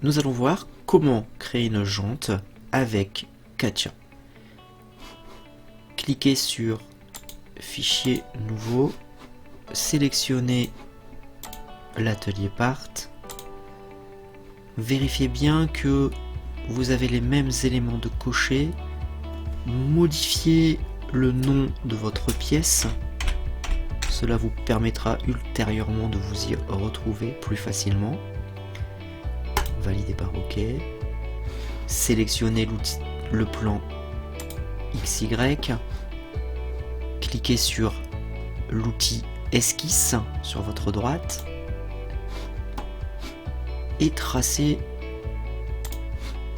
nous allons voir comment créer une jante avec Katia. Cliquez sur Fichier nouveau, sélectionnez l'atelier Part, vérifiez bien que vous avez les mêmes éléments de cocher, modifiez le nom de votre pièce, cela vous permettra ultérieurement de vous y retrouver plus facilement. Validez par OK, sélectionnez le plan XY, cliquez sur l'outil Esquisse sur votre droite et tracez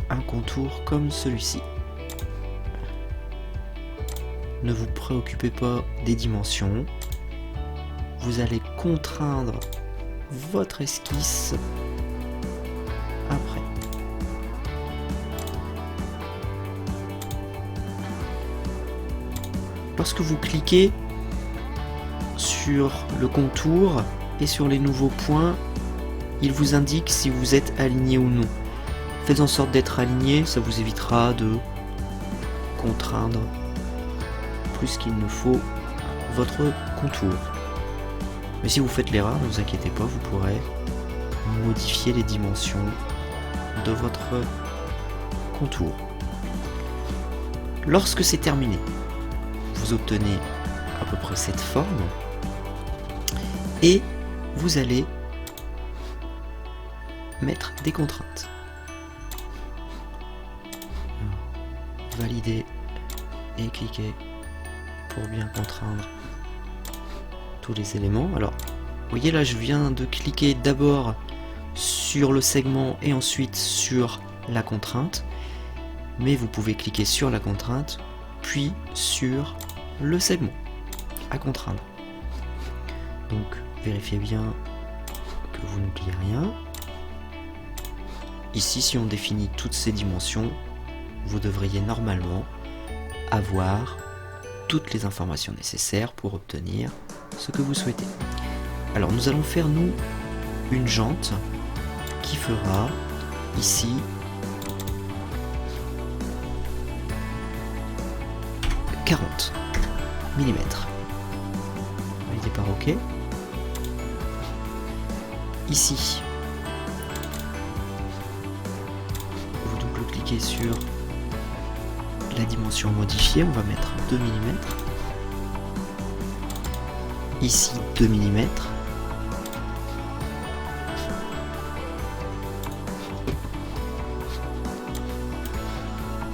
un contour comme celui-ci. Ne vous préoccupez pas des dimensions, vous allez contraindre votre esquisse après. Lorsque vous cliquez sur le contour et sur les nouveaux points, il vous indique si vous êtes aligné ou non. Faites en sorte d'être aligné, ça vous évitera de contraindre plus qu'il ne faut votre contour. Mais si vous faites l'erreur, ne vous inquiétez pas, vous pourrez modifier les dimensions de votre contour. Lorsque c'est terminé, vous obtenez à peu près cette forme et vous allez mettre des contraintes. Valider et cliquer pour bien contraindre tous les éléments. Alors, vous voyez là, je viens de cliquer d'abord sur le segment et ensuite sur la contrainte, mais vous pouvez cliquer sur la contrainte puis sur le segment à contraindre. Donc vérifiez bien que vous n'oubliez rien. Ici, si on définit toutes ces dimensions, vous devriez normalement avoir toutes les informations nécessaires pour obtenir ce que vous souhaitez. Alors nous allons faire nous une jante qui fera ici 40 mm. Validez par OK. Ici, vous double-cliquez sur la dimension modifiée, on va mettre 2 mm. Ici 2 mm.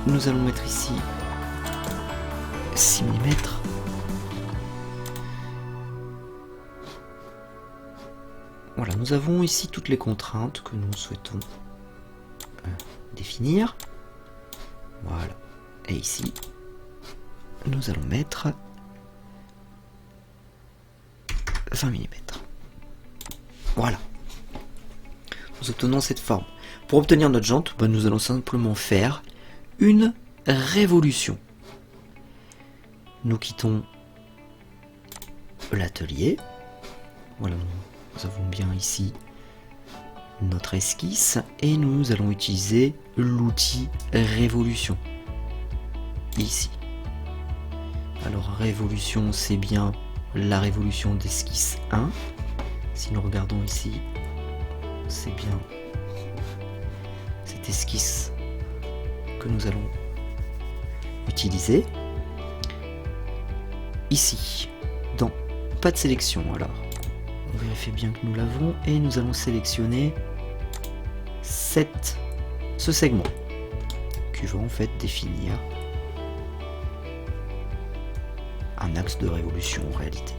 Nous allons mettre ici 6 mm. Voilà, nous avons ici toutes les contraintes que nous souhaitons définir. Voilà. Et ici, nous allons mettre 20 mm. Voilà. Nous obtenons cette forme. Pour obtenir notre jante, nous allons simplement faire une révolution. Nous quittons l'atelier. Voilà, nous avons bien ici notre esquisse et nous allons utiliser l'outil révolution. Ici. Alors révolution, c'est bien la révolution d'esquisse 1. Si nous regardons ici, c'est bien cette esquisse que nous allons utiliser. Ici, dans pas de sélection, alors on vérifie bien que nous l'avons et nous allons sélectionner ce segment qui va en fait définir un axe de révolution en réalité.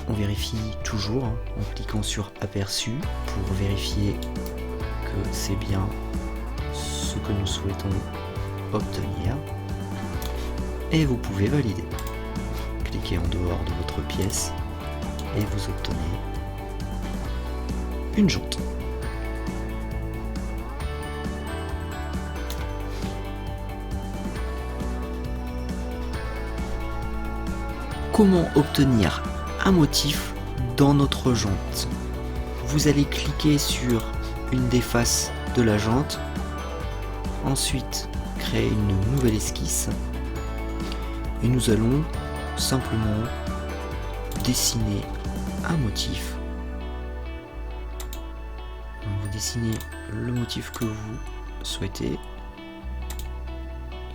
On vérifie toujours en cliquant sur aperçu pour vérifier que c'est bien ce que nous souhaitons obtenir et vous pouvez valider. Cliquez en dehors de votre pièce et vous obtenez une jante. Comment obtenir un motif dans notre jante? vous allez cliquer sur une des faces de la jante, ensuite créer une nouvelle esquisse et nous allons simplement dessiner un motif. Vous dessinez le motif que vous souhaitez.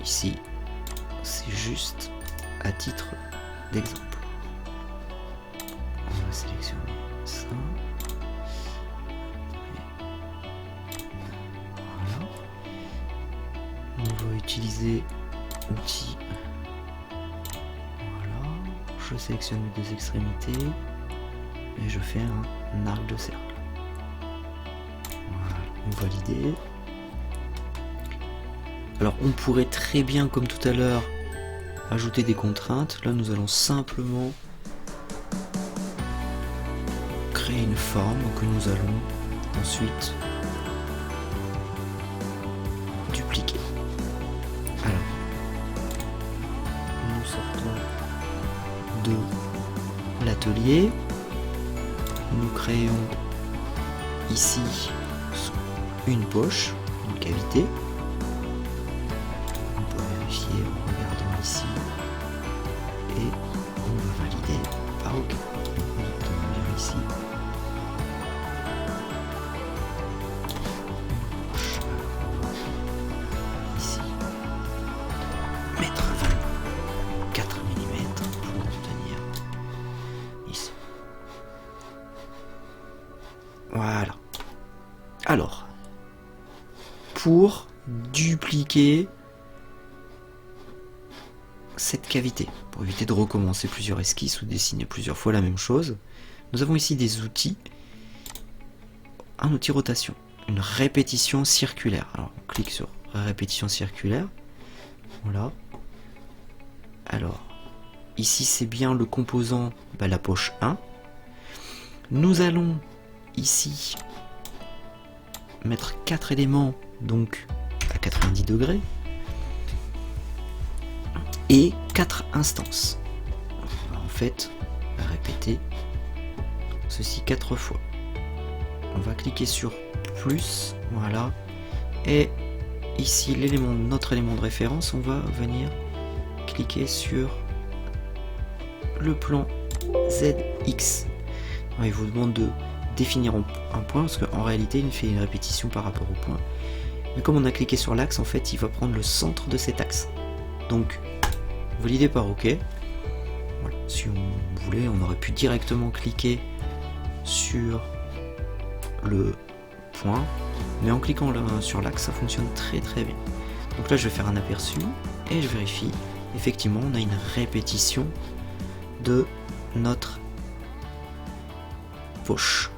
Ici, c'est juste à titre d'exemple. On va sélectionner ça. Voilà. On va utiliser outil. Voilà. Je sélectionne les deux extrémités et je fais un arc de cercle. Voilà. On valide. Alors on pourrait très bien, comme tout à l'heure, ajouter des contraintes. Là nous allons simplement créer une forme que nous allons ensuite dupliquer. Alors nous sortons de l'atelier, nous créons ici une poche, une cavité. En regardant ici et on va valider par OK. On va venir ici. Ici. Mettre 24 mm pour tenir ici. Voilà. Alors, pour dupliquer cette cavité, pour éviter de recommencer plusieurs esquisses ou dessiner plusieurs fois la même chose, nous avons ici des outils. Un outil rotation, une répétition circulaire. Alors on clique sur répétition circulaire. Voilà. Alors ici c'est bien le composant, la poche 1. Nous allons ici mettre 4 éléments, donc à 90 degrés. Et 4 instances. On va en fait répéter ceci 4 fois. On va cliquer sur plus, voilà, et ici notre élément de référence, on va venir cliquer sur le plan ZX. Alors, il vous demande de définir un point parce qu'en réalité il fait une répétition par rapport au point. Mais comme on a cliqué sur l'axe, en fait il va prendre le centre de cet axe. Donc validé par OK. Voilà. Si on voulait, on aurait pu directement cliquer sur le point, mais en cliquant là sur l'axe, ça fonctionne très très bien. Donc là, je vais faire un aperçu et je vérifie. Effectivement, on a une répétition de notre poche.